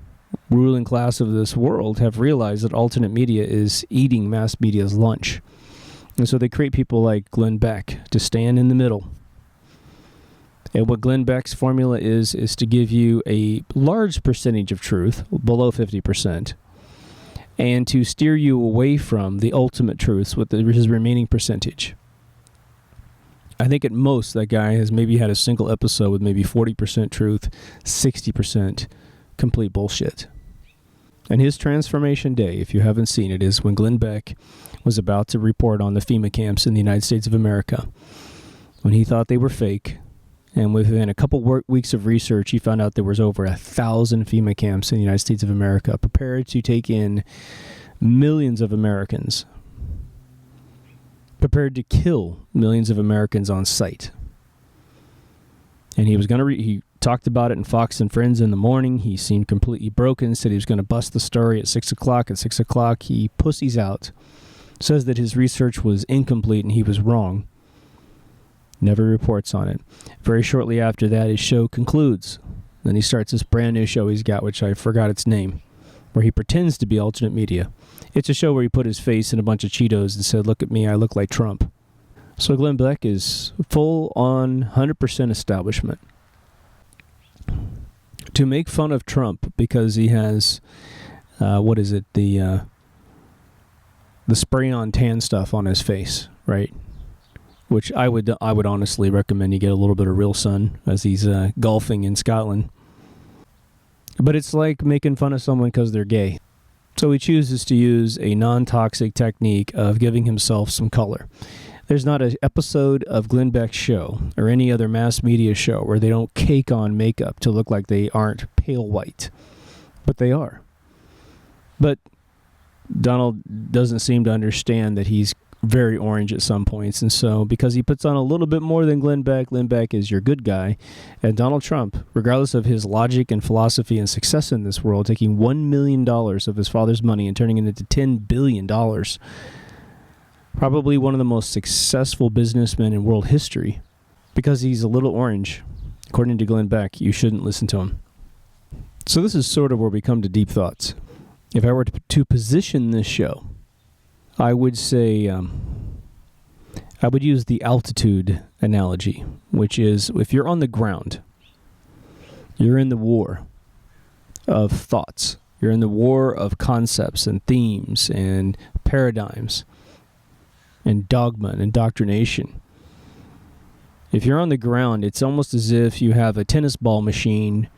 ruling class of this world have realized that alternate media is eating mass media's lunch. And so they create people like Glenn Beck to stand in the middle. And what Glenn Beck's formula is to give you a large percentage of truth, below 50%, and to steer you away from the ultimate truths with his remaining percentage. I think at most that guy has maybe had a single episode with maybe 40% truth, 60% complete bullshit. And his transformation day, if you haven't seen it, is when Glenn Beck was about to report on the FEMA camps in the United States of America. When he thought they were fake, and within a couple weeks of research, he found out there was over 1,000 FEMA camps in the United States of America, prepared to take in millions of Americans, prepared to kill millions of Americans on sight. And he was going to he talked about it in Fox and Friends in the morning. He seemed completely broken, said he was going to bust the story at 6 o'clock. At 6 o'clock, he pussies out, says that his research was incomplete and he was wrong. Never reports on it. Very shortly after that, his show concludes. Then he starts this brand new show he's got, which I forgot its name, where he pretends to be alternate media. It's a show where he put his face in a bunch of Cheetos and said, "Look at me, I look like Trump." So Glenn Beck is full on 100% establishment. To make fun of Trump because he has, the spray-on tan stuff on his face, right? Which I would honestly recommend you get a little bit of real sun as he's golfing in Scotland. But it's like making fun of someone because they're gay. So he chooses to use a non-toxic technique of giving himself some color. There's not an episode of Glenn Beck's show or any other mass media show where they don't cake on makeup to look like they aren't pale white. But they are. But Donald doesn't seem to understand that he's very orange at some points. And so because he puts on a little bit more than Glenn Beck is your good guy. And Donald Trump, regardless of his logic and philosophy and success in this world, taking $1 million of his father's money and turning it into $10 billion, probably one of the most successful businessmen in world history. Because he's a little orange, according to Glenn Beck, you shouldn't listen to him. So this is sort of where we come to deep thoughts. If I were to position this show, I would say, I would use the altitude analogy, which is if you're on the ground, you're in the war of thoughts. You're in the war of concepts and themes and paradigms and dogma and indoctrination. If you're on the ground, it's almost as if you have a tennis ball machine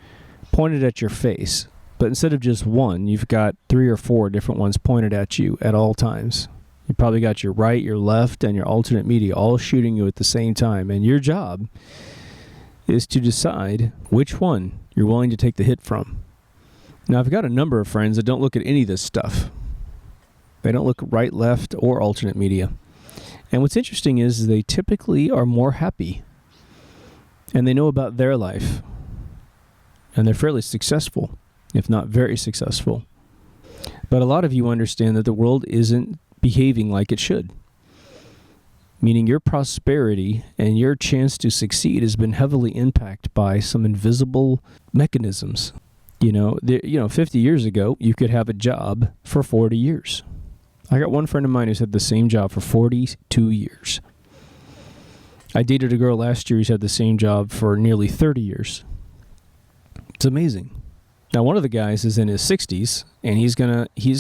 pointed at your face. But instead of just one, you've got 3 or 4 different ones pointed at you at all times. You probably got your right, your left, and your alternate media all shooting you at the same time. And your job is to decide which one you're willing to take the hit from. Now, I've got a number of friends that don't look at any of this stuff. They don't look right, left, or alternate media. And what's interesting is they typically are more happy. And they know about their life. And they're fairly successful, if not very successful. But a lot of you understand that the world isn't behaving like it should. Meaning your prosperity and your chance to succeed has been heavily impacted by some invisible mechanisms. 50 years ago, you could have a job for 40 years. I got one friend of mine who's had the same job for 42 years. I dated a girl last year who's had the same job for nearly 30 years. It's amazing. Now, one of the guys is in his 60s, and he's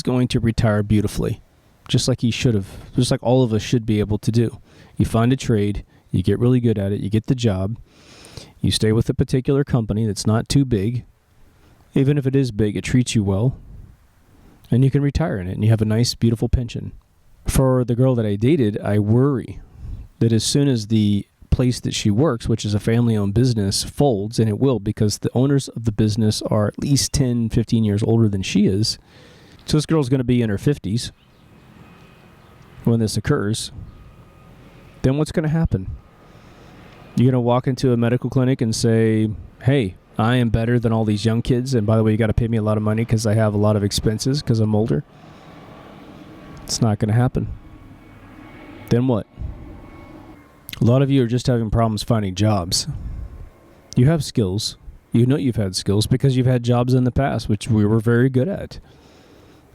going to retire beautifully, just like he should have, just like all of us should be able to do. You find a trade, you get really good at it, you get the job, you stay with a particular company that's not too big. Even if it is big, it treats you well, and you can retire in it, and you have a nice, beautiful pension. For the girl that I dated, I worry that as soon as the place that she works, which is a family-owned business, folds, and it will because the owners of the business are at least 10, 15 years older than she is. So this girl's going to be in her 50s when this occurs. Then what's going to happen? You're going to walk into a medical clinic and say, hey, I am better than all these young kids, and by the way, you got to pay me a lot of money because I have a lot of expenses because I'm older. It's not going to happen. Then what? A lot of you are just having problems finding jobs. You have skills. You know you've had skills because you've had jobs in the past, which we were very good at.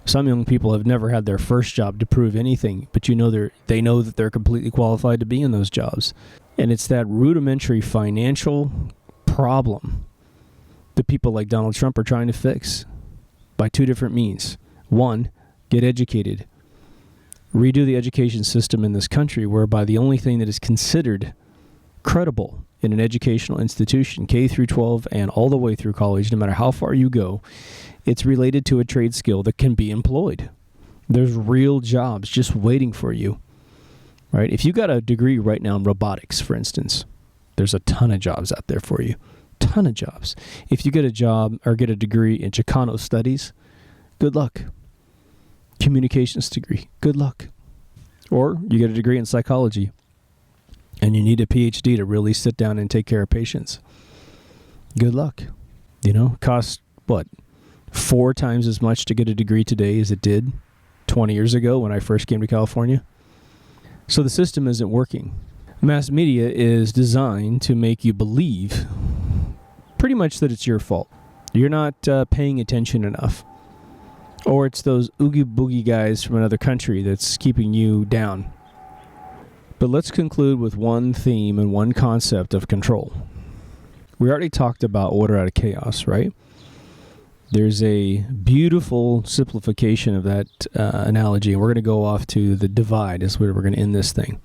Some young people have never had their first job to prove anything, but they know that they're completely qualified to be in those jobs. And it's that rudimentary financial problem that people like Donald Trump are trying to fix by 2 different means. One, get educated. Redo the education system in this country whereby the only thing that is considered credible in an educational institution, K through 12 and all the way through college, no matter how far you go, it's related to a trade skill that can be employed. There's real jobs just waiting for you, right? If you got a degree right now in robotics, for instance, there's a ton of jobs out there for you. Ton of jobs. If you get a job or get a degree in Chicano studies, good luck. Communications degree, good luck. Or you get a degree in psychology and you need a PhD to really sit down and take care of patients. Good luck. Costs what? 4 times as much to get a degree today as it did 20 years ago when I first came to California. So the system isn't working. Mass media is designed to make you believe pretty much that it's your fault. You're not paying attention enough. Or it's those oogie boogie guys from another country that's keeping you down. But let's conclude with one theme and one concept of control. We already talked about order out of chaos, right? There's a beautiful simplification of that analogy, and we're going to go off to the divide is where we're going to end this thing.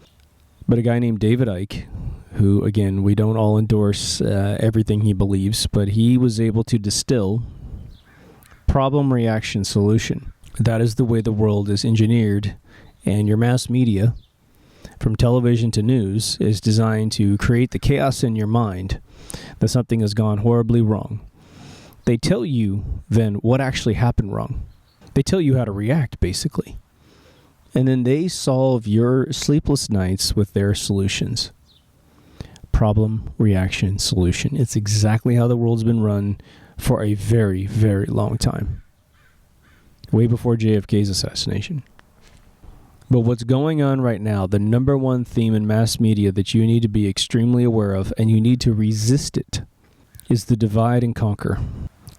But a guy named David Icke, who, again, we don't all endorse everything he believes, but he was able to distill problem, reaction, solution. That is the way the world is engineered, and your mass media, from television to news, is designed to create the chaos in your mind that something has gone horribly wrong. They tell you then what actually happened wrong. They tell you how to react, basically. And then they solve your sleepless nights with their solutions. Problem, reaction, solution. It's exactly how the world's been run for a very, very long time. Way before JFK's assassination. But what's going on right now, the number one theme in mass media that you need to be extremely aware of, and you need to resist it, is the divide and conquer.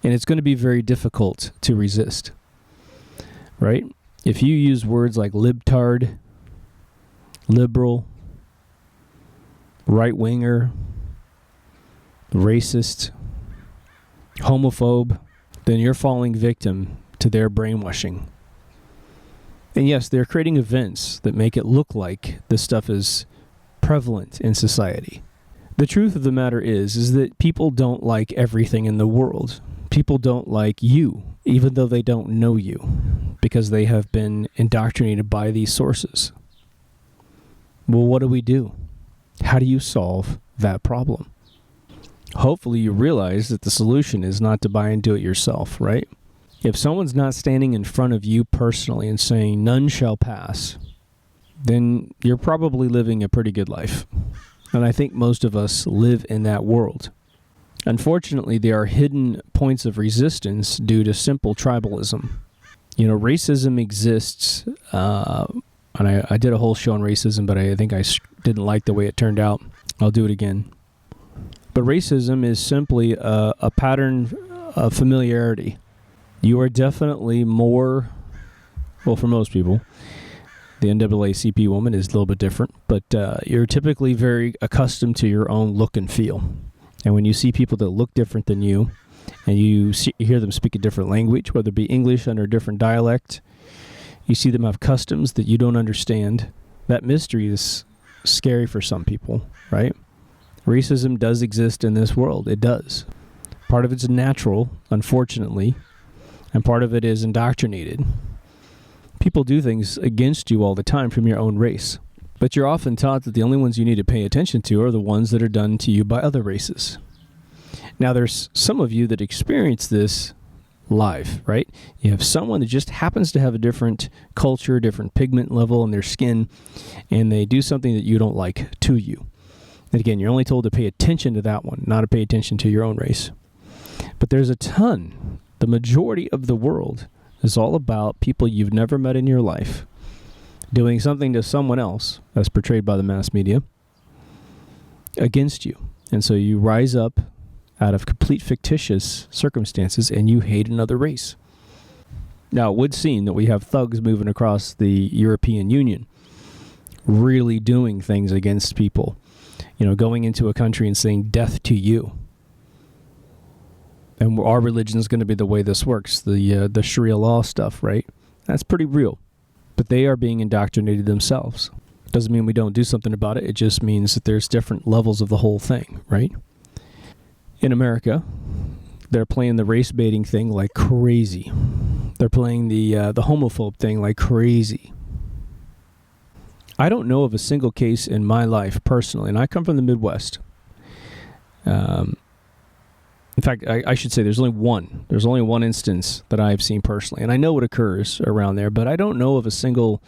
And it's going to be very difficult to resist. Right? If you use words like libtard, liberal, right-winger, racist, homophobe, then you're falling victim to their brainwashing. And yes, they're creating events that make it look like this stuff is prevalent in society. The truth of the matter is that people don't like everything in the world. People don't like you, even though they don't know you, because they have been indoctrinated by these sources. Well, what do? How do you solve that problem? Hopefully you realize that the solution is not to buy and do it yourself, right? If someone's not standing in front of you personally and saying, none shall pass, then you're probably living a pretty good life. And I think most of us live in that world. Unfortunately, there are hidden points of resistance due to simple tribalism. You know, racism exists, and I did a whole show on racism, but I think I didn't like the way it turned out. I'll do it again. But racism is simply a pattern of familiarity. You are definitely more, well, for most people, the NAACP woman is a little bit different, but you're typically very accustomed to your own look and feel. And when you see people that look different than you, and you hear them speak a different language, whether it be English under a different dialect, you see them have customs that you don't understand, that mystery is scary for some people, right? Racism does exist in this world. It does. Part of it's natural, unfortunately, and part of it is indoctrinated. People do things against you all the time from your own race. But you're often taught that the only ones you need to pay attention to are the ones that are done to you by other races. Now, there's some of you that experience this live, right? You have someone that just happens to have a different culture, different pigment level in their skin, and they do something that you don't like to you. And again, you're only told to pay attention to that one, not to pay attention to your own race. But there's a ton. The majority of the world is all about people you've never met in your life doing something to someone else, as portrayed by the mass media, against you. And so you rise up out of complete fictitious circumstances and you hate another race. Now, it would seem that we have thugs moving across the European Union, really doing things against people. You know, going into a country and saying death to you. And our religion is going to be the way this works, the Sharia law stuff, right? That's pretty real. But they are being indoctrinated themselves. Doesn't mean we don't do something about it. It just means that there's different levels of the whole thing, right? In America, they're playing the race baiting thing like crazy. They're playing the homophobe thing like crazy. I don't know of a single case in my life personally, and I come from the Midwest. In fact, I should say there's only one. There's only one instance that I've seen personally, and I know what occurs around there, but I don't know of a single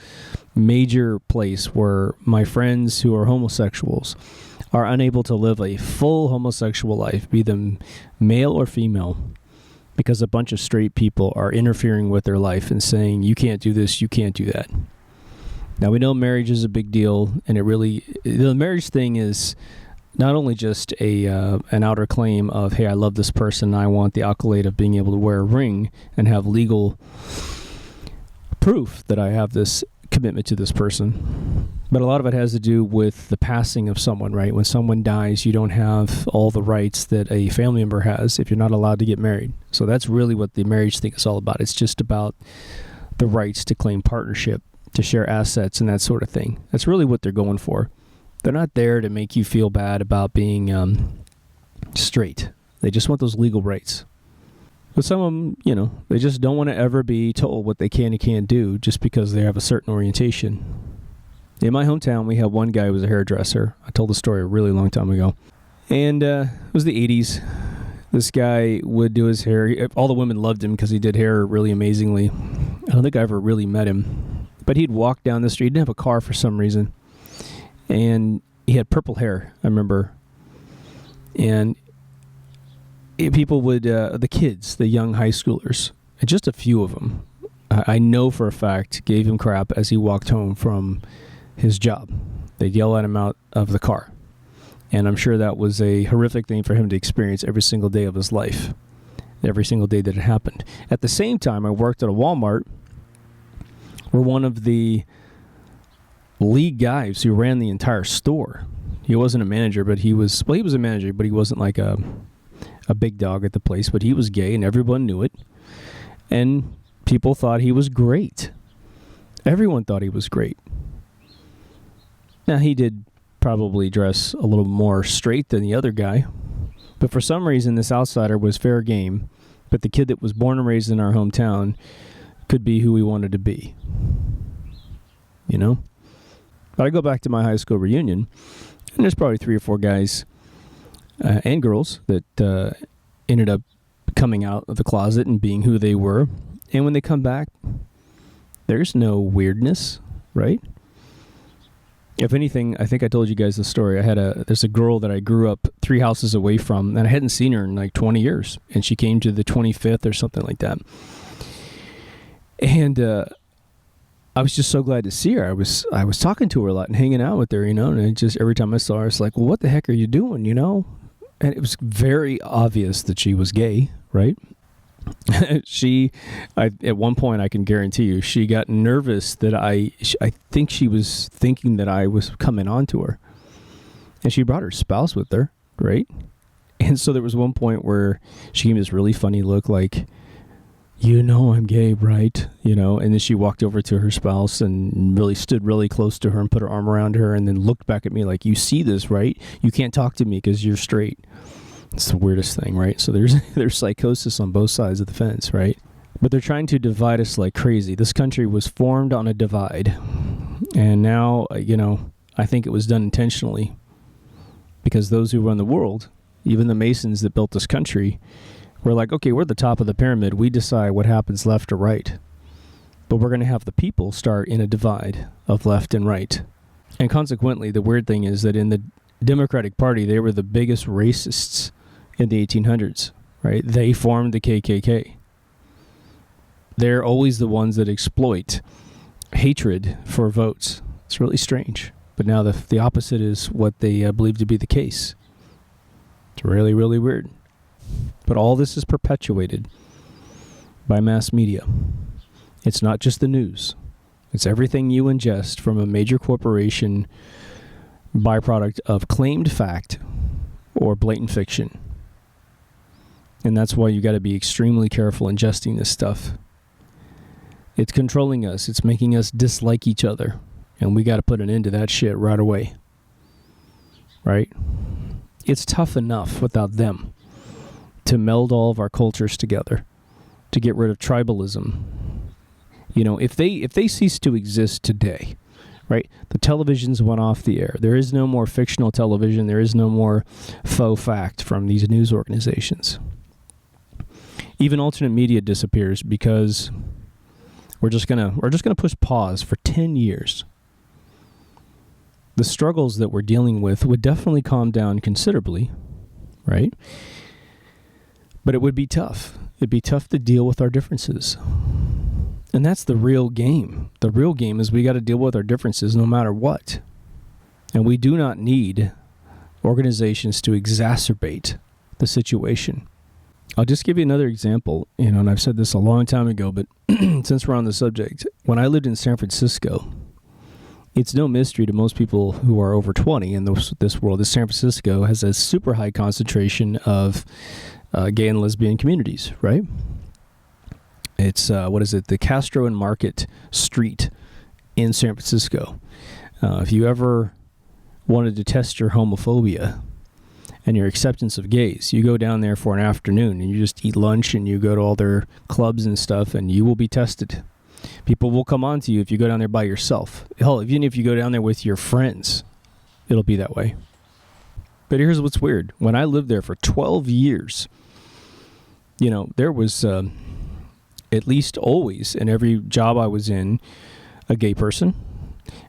major place where my friends who are homosexuals are unable to live a full homosexual life, be them male or female, because a bunch of straight people are interfering with their life and saying, you can't do this, you can't do that. Now, we know marriage is a big deal, and the marriage thing is not only just an outer claim of, hey, I love this person, I want the accolade of being able to wear a ring and have legal proof that I have this commitment to this person. But a lot of it has to do with the passing of someone, right? When someone dies, you don't have all the rights that a family member has if you're not allowed to get married. So that's really what the marriage thing is all about. It's just about the rights to claim partnership, to share assets and that sort of thing. That's really what they're going for. They're not there to make you feel bad about being straight. They just want those legal rights. But some of them, they just don't want to ever be told what they can and can't do just because they have a certain orientation. In my hometown, we had one guy who was a hairdresser. I told the story a really long time ago. And it was the 80s. This guy would do his hair. All the women loved him because he did hair really amazingly. don't think I ever really met him. But he'd walk down the street. He didn't have a car for some reason. And he had purple hair, I remember. And people would, the kids, the young high schoolers, just a few of them, I know for a fact, gave him crap as he walked home from his job. They'd yell at him out of the car. And I'm sure that was a horrific thing for him to experience every single day of his life, every single day that it happened. At the same time, I worked at a Walmart where one of the lead guys who ran the entire store, he wasn't a manager, but he was a manager, but he wasn't like a big dog at the place, but he was gay and everyone knew it. And people thought he was great. Everyone thought he was great. Now, he did probably dress a little more straight than the other guy, but for some reason, this outsider was fair game, but the kid that was born and raised in our hometown could be who he wanted to be. You know? But I go back to my high school reunion, and there's probably 3 or 4 guys and girls that ended up coming out of the closet and being who they were. And when they come back, there's no weirdness, right? If anything, I think I told you guys the story. There's a girl that I grew up 3 houses away from, and I hadn't seen her in like 20 years. And she came to the 25th or something like that. And I was just so glad to see her. I was talking to her a lot and hanging out with her, you know, and it just every time I saw her, I was like, well, what the heck are you doing, you know? And it was very obvious that she was gay, right? At one point, I can guarantee you, she got nervous that I think she was thinking that I was coming on to her. And she brought her spouse with her, right? And so there was one point where she gave me this really funny look like, you know I'm gay, right? You know, and then she walked over to her spouse and really stood really close to her and put her arm around her and then looked back at me like, you see this, right? You can't talk to me because you're straight. It's the weirdest thing, right? So there's psychosis on both sides of the fence, right? But they're trying to divide us like crazy. This country was formed on a divide. And now, you know, I think it was done intentionally because those who run the world, even the Masons that built this country, were like, okay, we're at the top of the pyramid. We decide what happens left or right. But we're going to have the people start in a divide of left and right. And consequently, the weird thing is that in the Democratic Party, they were the biggest racists in the 1800s, right? They formed the KKK. They're always the ones that exploit hatred for votes. It's really strange. But now the opposite is what they believe to be the case. It's really, really weird. But all this is perpetuated by mass media. It's not just the news. It's everything you ingest from a major corporation byproduct of claimed fact or blatant fiction. And that's why you got to be extremely careful ingesting this stuff. It's controlling us. It's making us dislike each other. And we got to put an end to that shit right away. Right? It's tough enough without them to meld all of our cultures together, to get rid of tribalism. You know, if they cease to exist today, right? The televisions went off the air. There is no more fictional television. There is no more faux fact from these news organizations. Even alternate media disappears because we're just gonna push pause for 10 years. The struggles that we're dealing with would definitely calm down considerably, right? But it would be tough. It'd be tough to deal with our differences. And that's the real game. The real game is we got to deal with our differences no matter what. And we do not need organizations to exacerbate the situation. I'll just give you another example, you know, and I've said this a long time ago, but since we're on the subject, when I lived in San Francisco, it's no mystery to most people who are over 20 in this world that San Francisco has a super high concentration of gay and lesbian communities, right? It's, the Castro and Market Street in San Francisco. If you ever wanted to test your homophobia and your acceptance of gays, you go down there for an afternoon and you just eat lunch and you go to all their clubs and stuff and you will be tested. People will come on to you if you go down there by yourself. Hell, even if you go down there with your friends, it'll be that way. But here's what's weird. When I lived there for 12 years, you know, there was at least always, in every job I was in, a gay person.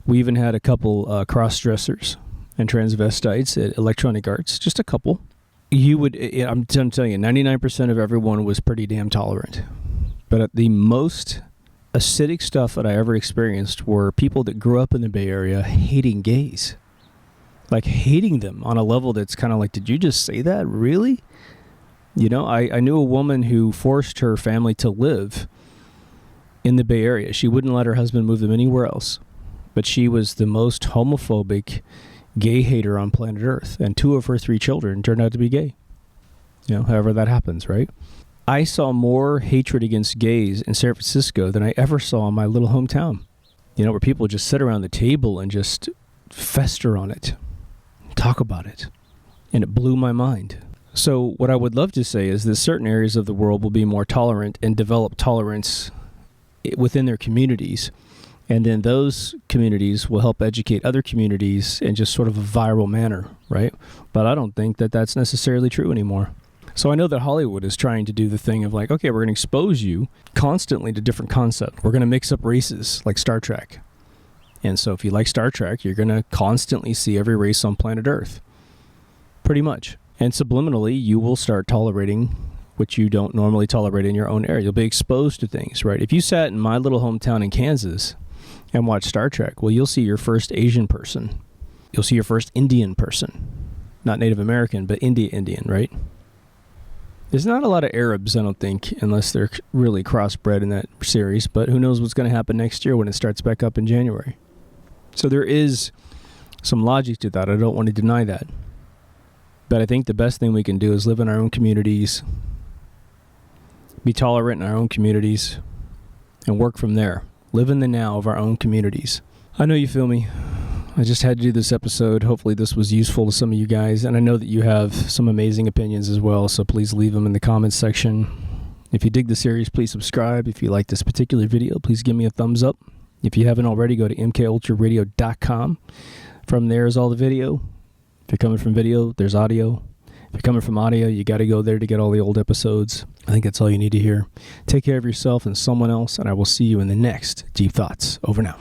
We even had a couple cross-dressers and transvestites at Electronic Arts, just a couple. I'm telling you, 99% of everyone was pretty damn tolerant. But the most acidic stuff that I ever experienced were people that grew up in the Bay Area hating gays. Like hating them on a level that's kind of like, did you just say that? Really? You know, I knew a woman who forced her family to live in the Bay Area. She wouldn't let her husband move them anywhere else. But she was the most homophobic gay hater on planet Earth. And 2 of her 3 children turned out to be gay. You know, however that happens, right? I saw more hatred against gays in San Francisco than I ever saw in my little hometown. You know, where people just sit around the table and just fester on it, talk about it. And it blew my mind. So what I would love to say is that certain areas of the world will be more tolerant and develop tolerance within their communities. And then those communities will help educate other communities in just sort of a viral manner, right? But I don't think that that's necessarily true anymore. So I know that Hollywood is trying to do the thing of like, okay, we're going to expose you constantly to different concepts. We're going to mix up races like Star Trek. And so if you like Star Trek, you're going to constantly see every race on planet Earth. Pretty much. And subliminally, you will start tolerating what you don't normally tolerate in your own area. You'll be exposed to things, right? If you sat in my little hometown in Kansas and watched Star Trek, well, you'll see your first Asian person. You'll see your first Indian person. Not Native American, but Indian, right? There's not a lot of Arabs, I don't think, unless they're really crossbred in that series. But who knows what's going to happen next year when it starts back up in January. So there is some logic to that. I don't want to deny that. But I think the best thing we can do is live in our own communities, be tolerant in our own communities, and work from there. Live in the now of our own communities. I know you feel me. I just had to do this episode. Hopefully this was useful to some of you guys. And I know that you have some amazing opinions as well, so please leave them in the comments section. If you dig the series, please subscribe. If you like this particular video, please give me a thumbs up. If you haven't already, go to mkultraradio.com. From there is all the video. If you're coming from video, there's audio. If you're coming from audio, you got to go there to get all the old episodes. I think that's all you need to hear. Take care of yourself and someone else, and I will see you in the next Deep Thoughts. Over now.